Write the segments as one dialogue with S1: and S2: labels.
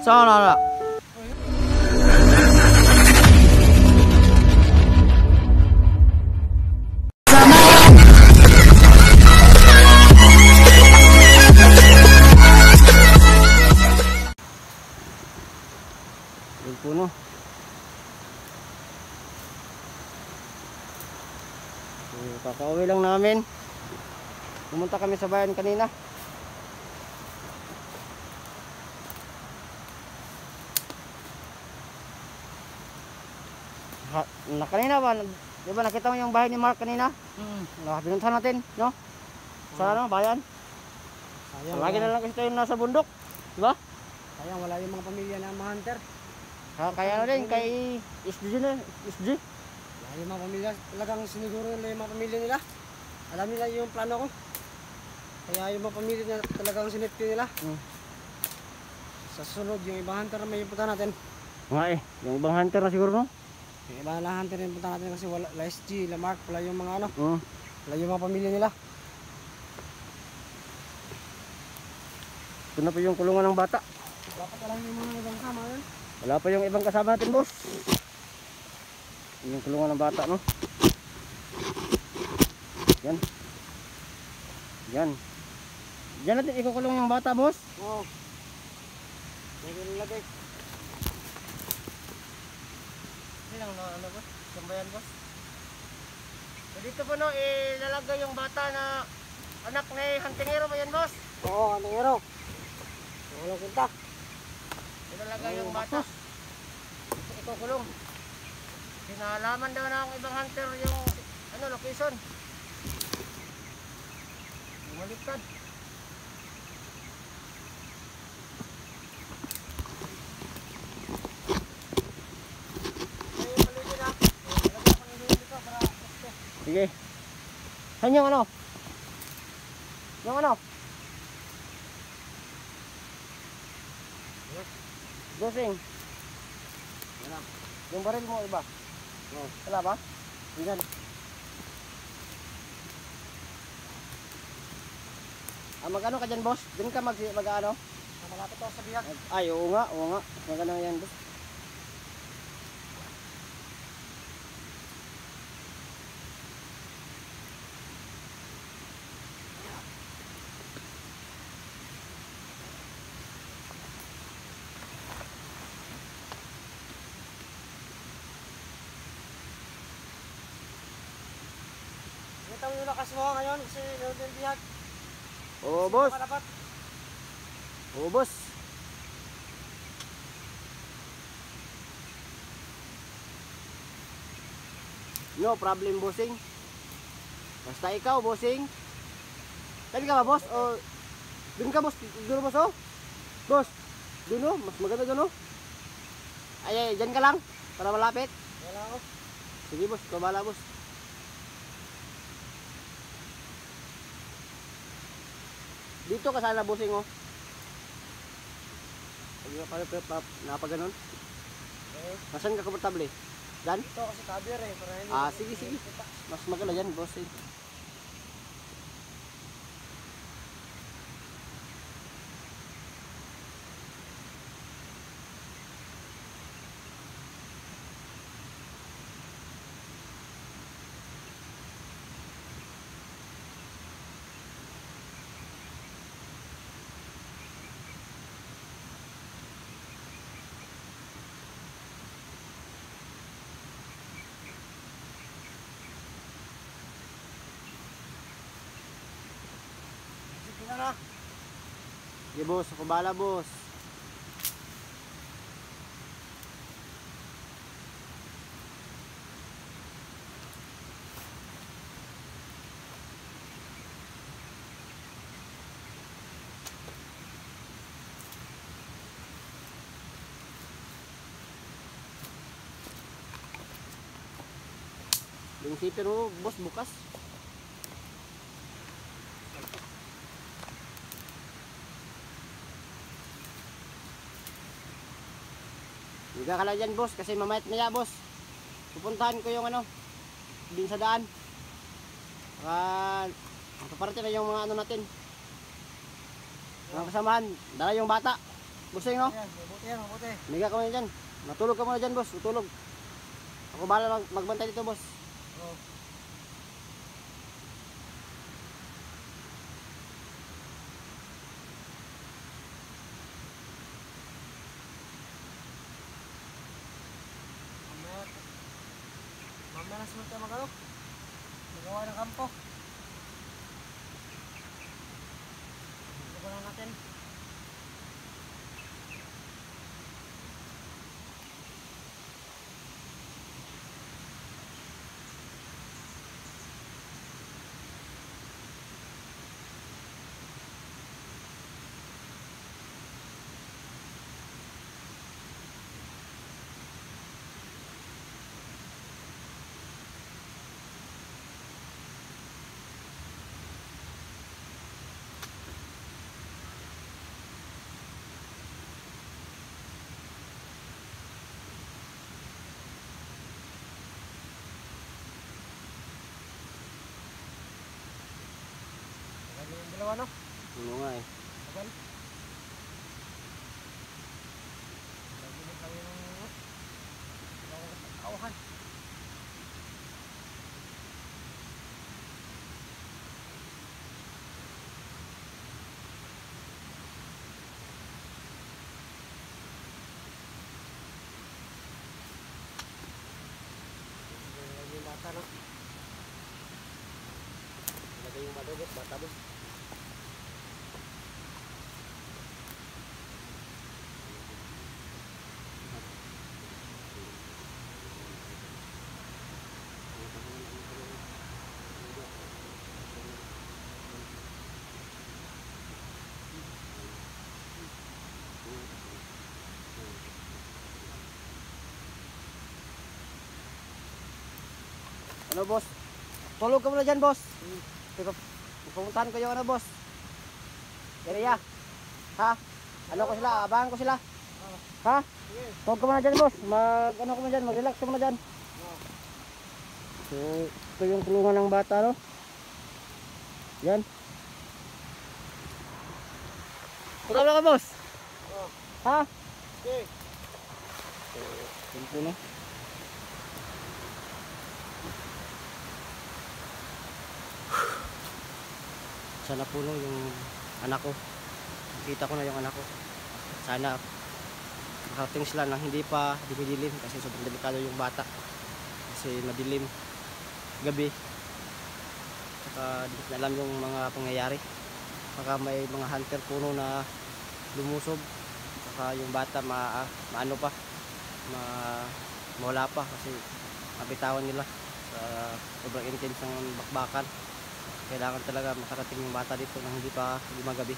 S1: Sana na. Yung puno. Kakauwi lang namin. Pumunta kami sa bayan kanina. Kanina ba? Di ba nakita mo yung bahay ni Mark kanina? Pinuntahan natin, no? Sa ano, bayan? Sayang, lagi na lang kasi tayo nasa bundok. Di ba?
S2: Sayang, wala yung mga pamilya na mga hunter.
S1: Kaya na rin kay SG na. SG.
S2: Wala yung mga pamilya. Talagang siniguro nila yung mga pamilya nila. Alam nila yung plano ko. Kaya yung mga pamilya nila talagang sinipti nila. Sa sunod, yung ibang hunter na may punta natin.
S1: Nga yung ibang hunter na siguro, no?
S2: Yung ibang hunter na punta natin kasi wala, la SG, la Mark, wala yung mga ano. Wala yung mga pamilya nila.
S1: Ito na po yung kulungan ng bata.
S2: Dapat wala yung mga ibang kasama yun.
S1: Wala pa yung ibang kasama natin, boss. Yung kulungan ng bata, no? Yan. Yan. Diyan natin ikukulong yung bata, boss.
S2: Oo. Lagay nilagay.
S1: Hindi lang na ano, boss? Sambayan, boss. So, dito po, no, ilalagay yung bata na anak ni Hantingero ba yan, boss?
S2: Oo, Hantingero. Walang kunta.
S1: Ilalagay yung bata. Ikukulong. Pinalaman daw ng ibang hunter yung ano, location. Bumaliktad. Sige. Saan yung ano? Yung ano? Dosing.
S2: Wala.
S1: Yung baril mo iba?
S2: Oo.
S1: Wala ba?
S2: Diyan.
S1: Mag-ano ka dyan, boss? Doon ka mag-ano?
S2: Malapit ako sa bihag.
S1: Ay, oo nga, oo nga. Maganda yan, boss.
S2: Ito yung lakas mo ngayon kasi meron din bihag.
S1: Oo, boss.
S2: Dapat.
S1: Oo, boss. No problem, bossing. Basta ikaw, bossing. Saan ka ba, boss? O, dun ka, boss. Dun, boss, oh. Boss, dun, oh. Mas maganda dun, oh. Ay, dyan ka lang. Para malapit.
S2: Wala ako.
S1: Sige, boss. Kabala, boss. Dito ka sana, bossing, oh. Napaganon. Nasaan ka komportable? Dyan?
S2: Ito kasi cover eh. Para hindi
S1: Sige, sige. Mas maganda dyan, bossing.
S2: Sige na.
S1: Sige, boss. Ako bala, boss. Yung siper mo, boss, bukas. Higa ka lang dyan, boss, kasi mamayat maya, boss. Pupuntahan ko yung ano, din sa daan. Paparating na yung mga ano natin. Mga kasamahan, dala yung bata. Bossing, no?
S2: Ayan, mabuti yan, mabuti.
S1: Miga ka muna dyan. Matulog ka muna dyan, boss. Tutulog. Ako bahala magbantay dito, boss.
S2: Oh. Mamaya na sunod tayo mag-ano? Magawa ng kampo. Magawa lang natin. Magawa yung dalawa, no?
S1: Ano nga eh.
S2: Tagal. Nagiging kami ng auhan. Nagiging bata, no?
S1: Lagay yung bata, boss. Bata, boss. Ano, boss? Tulog ka muna dyan, boss. Pupuntahan ko yung ano, boss. Area. Ha? Ano ko sila? Abangan ko sila. Ha? Tulog ka muna dyan, boss. Ano ko muna dyan? Mag-relax ka muna dyan. So, ito yung kulungan ng bata, no? Yan. Tulog ka, boss. Ha?
S2: Okay.
S1: Ito, no? Sana puno yung anak ko. Nakita ko na yung anak ko. Sana makarating sila na hindi pa dumidilim kasi sobrang delikado yung bata. Kasi madilim gabi. Saka hindi na alam yung mga pangyayari. Saka may mga hunter puno na lumusob. Saka yung bata maano pa. Mawala pa kasi mabitawan nila sa sobrang intense ng bakbakan. Kailangan talaga makarating yung bata dito nang hindi pa gumagabi.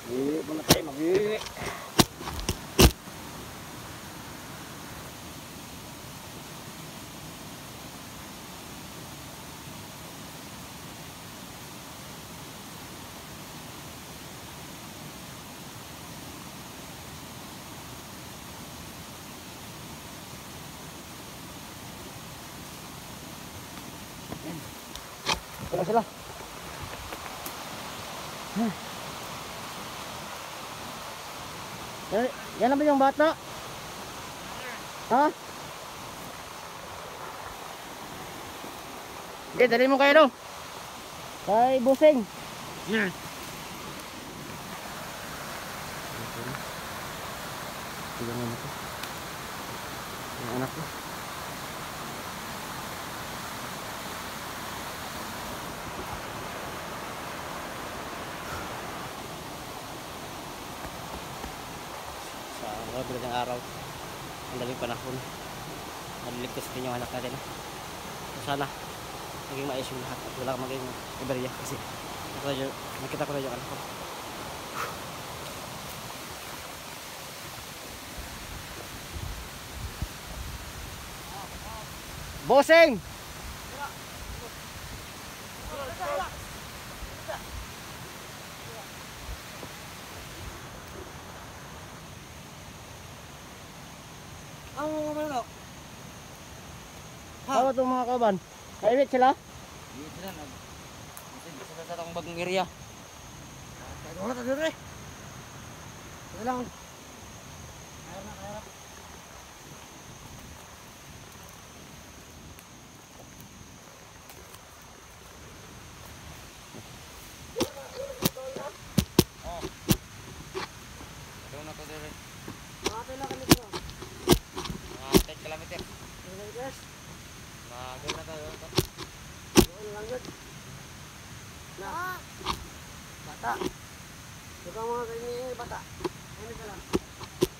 S1: Hindi muna tayo mag-iwi. Ito na sila. Yan na ba yung bata? Ha? Okay, dali mo kayo no? Kay Busing. Yes. Yung anak ko. Yung anak ko. Sa bilang araw, ang daling panahon, maliligtas din yung anak natin. So, sana maging maayos yung lahat at wala maging ibarya kasi nakita ko na yung anak ko. Bossing! Tawa itong mga kaban. Kaibit sila?
S3: Hindi sila nag... Sila sa itong bagong area.
S2: Kaya wala tayo rin. Sige lang. Kaya na, kaya na.
S3: Ito na to dire.
S2: Makatay lang kami dito.
S3: Mga 10 kilometer.
S2: Sige guys.
S3: Mag-go na tayo.
S2: Doon lang yun. Na. Bata. Ikaw mga kailangan bata. Ano ka lang?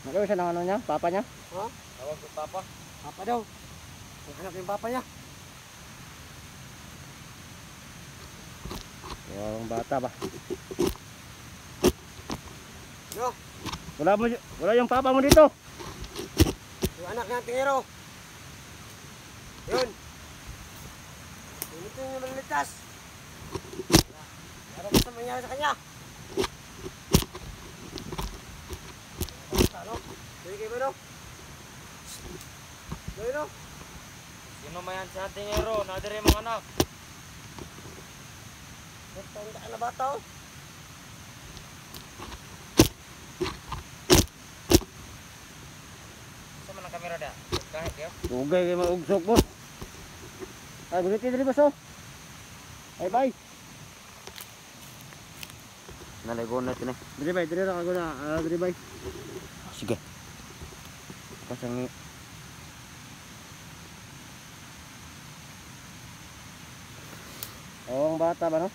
S1: Nagawin siya ng ano niya? Papa niya?
S2: Oh?
S3: Tawag ko papa.
S2: Papa daw. Hanap yung papa niya.
S1: Yung bata ba?
S2: No?
S1: Wala yung papa mo dito.
S2: Yung anak ng tingero. Yun. Ito yung maliligtas. Meron ko sa mangyari sa kanya. Ano? Sige kayo ba no? Gawin no?
S3: Sino mayan sa tingero? Nadire mga anak.
S2: Tanda ka na bata oh.
S3: Saan man ang kamera da? Kahit kayo.
S1: Ugay kayo mag-ugsok boss. Ay, bulitin dali boss oh. Ay, bye.
S3: Naligo na ito na.
S1: Dali bye, dali lang ako na. Dali bye.
S3: Sige. Pasang
S1: Oo, ang bata ba no?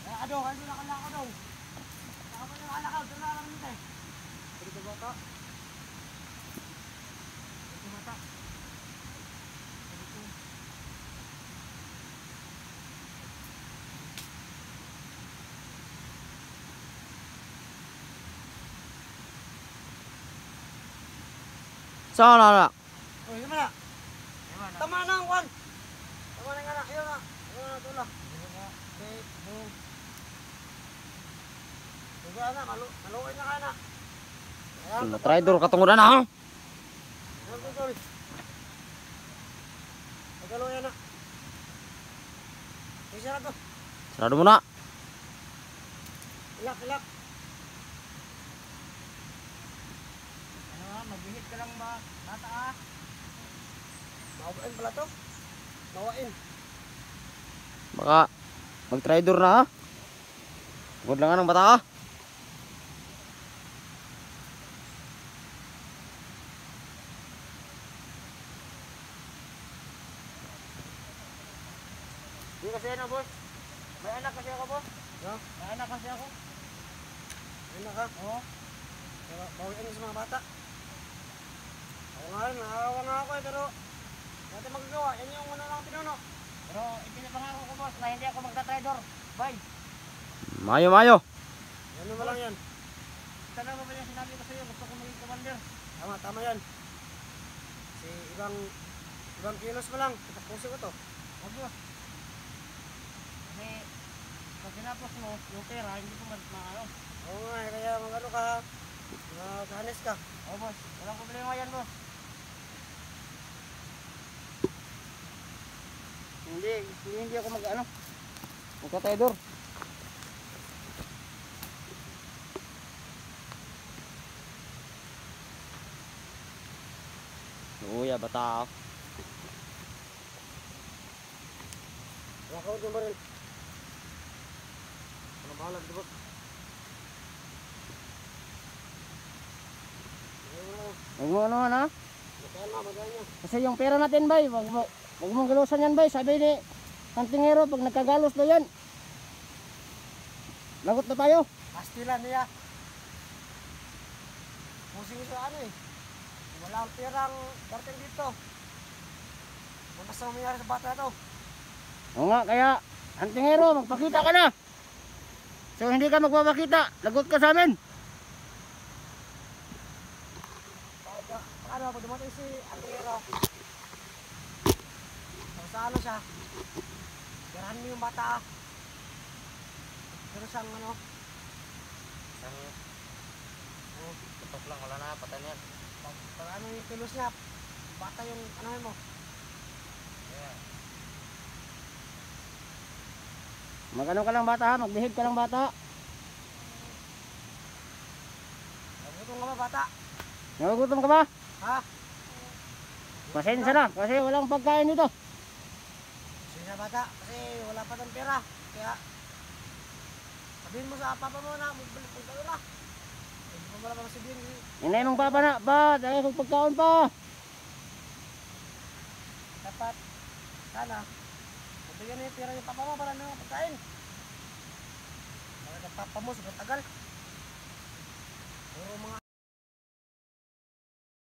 S2: Lakado, kayo na kalakado. Nakapal na kalakado, doon na lang nito eh. Dito bata. Dito bata.
S3: Saan na?
S2: Oh, yun na. Tama na ang kwan. Tama na nga na. Ayun na. Ayun na, tula. Okay, boom. Sige na, maluoy na ka na. Ayan,
S3: Traidor katungudan na ha?
S2: ayan, tutol. Magaluoy na. Sige na to.
S3: Sarado mo na.
S2: Ilak, ilak. Ano ha, magbihit ka lang ba? Bata ha? Mawain pala to. Mawain.
S3: Baka mag-traidor na ha? Huwag lang nga ng bata ha?
S2: Hindi kasi ano, boss. May anak kasi ako, boss. No? May anak kasi ako. May anak ka? Oo. Pero bawiin niyo sa mga bata. Ako nga rin, nakawa nga ako eh, pero natin magagawa. Yan yung ano lang pinuno. Pero ipinapangako ko, boss, na hindi ako magta-trader. Bye.
S3: Mayo mayo.
S2: Ano ba lang yan? Tama ba yung sinabi ko sa'yo? Gusto ko maging commander. Tama, tama yan. Kasi ibang kilos pa lang. Puso ko to. Huwag mo. Kasi pag tinapos mo, yung pera, hindi ko maano. Oo nga, kaya mag-ano ka, mag-hanes ka. Oo, boss. Walang problema yan, boss.
S1: Hindi ako mag-ano. Magka-traidor.
S3: Uya bata.
S2: Wakaw din ba rin? Ano bahala, di ba?
S1: Huwag mo ano ha?
S2: Magkaya na, magkaya niya.
S1: Kasi yung pera natin bay, wag mong galusan yan bay. Sabi ni kantingero, pag nagkagalos na yan, lagot na tayo.
S2: Pastilan niya. Pusing ito ano eh. Wala ang perang dating dito. Ano sa mangyari sa bata na to?
S1: Oo nga, kaya kantingero, magpakita ka na. So hindi ka magpapakita, lagot ka sa amin.
S2: Ano, pag dumating si Antero, sa ano siya, tirahan mo yung bata. Pero siyang ano,
S3: Tutok lang, wala na, patay na yan.
S2: pag ano yung kilos niya, bata yung ano mo.
S3: Mag-ano ka lang bata ha, mag-behave ka lang bata.
S2: Nagutom ka ba, bata?
S3: Nagugutom ka ba?
S2: Ha?
S3: Pasensya na, kasi walang pagkain dito.
S2: Sige na, bata, kasi wala pa ng pera. Kaya, sabihin mo sa papa mo na, magbalik po tayo na. Hindi mo wala pa sabihin.
S3: Inay mong papa na, ba? Dahil kong pagkaon pa.
S2: Dapat, sana, mabigyan na yung pera yung papa mo para na pagkain. Para ng papa mo, sobrang tagal.